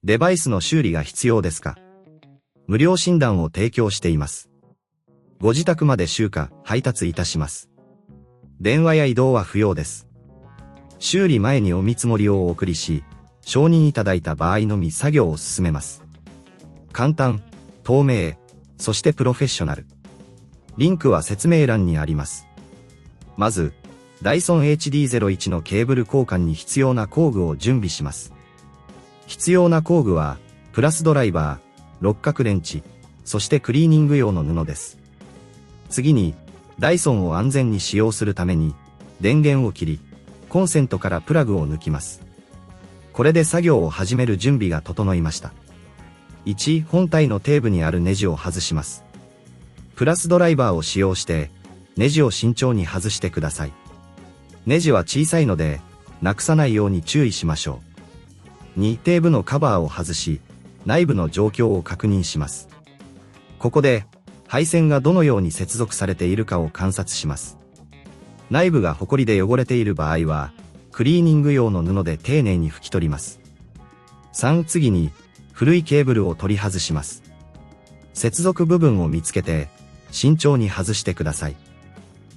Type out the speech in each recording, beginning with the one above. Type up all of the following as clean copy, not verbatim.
デバイスの修理が必要ですか？無料診断を提供しています。ご自宅まで集荷、配達いたします。電話や移動は不要です。修理前にお見積もりをお送りし、承認いただいた場合のみ作業を進めます。簡単、透明、そしてプロフェッショナル。リンクは説明欄にあります。まず、Dyson HD01 のケーブル交換に必要な工具を準備します。必要な工具は、プラスドライバー、六角レンチ、そしてクリーニング用の布です。次に、ダイソンを安全に使用するために、電源を切り、コンセントからプラグを抜きます。これで作業を始める準備が整いました。1、本体の底部にあるネジを外します。プラスドライバーを使用して、ネジを慎重に外してください。ネジは小さいので、なくさないように注意しましょう。2、底部のカバーを外し、内部の状況を確認します。ここで、配線がどのように接続されているかを観察します。内部がホコリで汚れている場合は、クリーニング用の布で丁寧に拭き取ります。3、次に、古いケーブルを取り外します。接続部分を見つけて、慎重に外してください。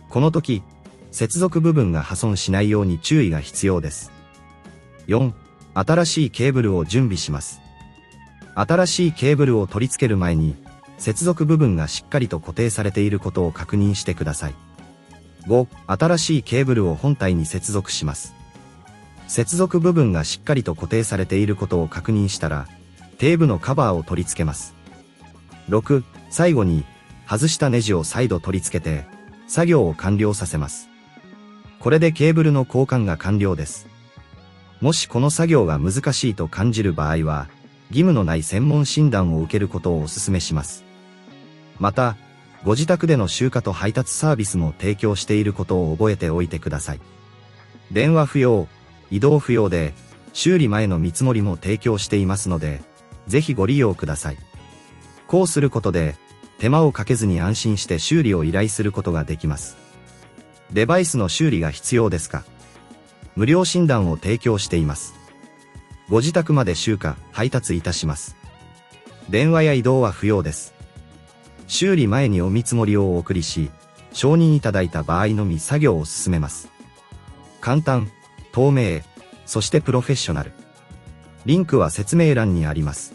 この時、接続部分が破損しないように注意が必要です。4、新しいケーブルを準備します。新しいケーブルを取り付ける前に、接続部分がしっかりと固定されていることを確認してください。5、新しいケーブルを本体に接続します。接続部分がしっかりと固定されていることを確認したら、底部のカバーを取り付けます。6、最後に、外したネジを再度取り付けて、作業を完了させます。これでケーブルの交換が完了です。もしこの作業が難しいと感じる場合は、義務のない専門診断を受けることをお勧めします。また、ご自宅での集荷と配達サービスも提供していることを覚えておいてください。電話不要、移動不要で、修理前の見積もりも提供していますので、ぜひご利用ください。こうすることで、手間をかけずに安心して修理を依頼することができます。デバイスの修理が必要ですか？無料診断を提供しています。ご自宅まで集荷、配達いたします。電話や移動は不要です。修理前にお見積もりをお送りし、承認いただいた場合のみ作業を進めます。簡単、透明、そしてプロフェッショナル。リンクは説明欄にあります。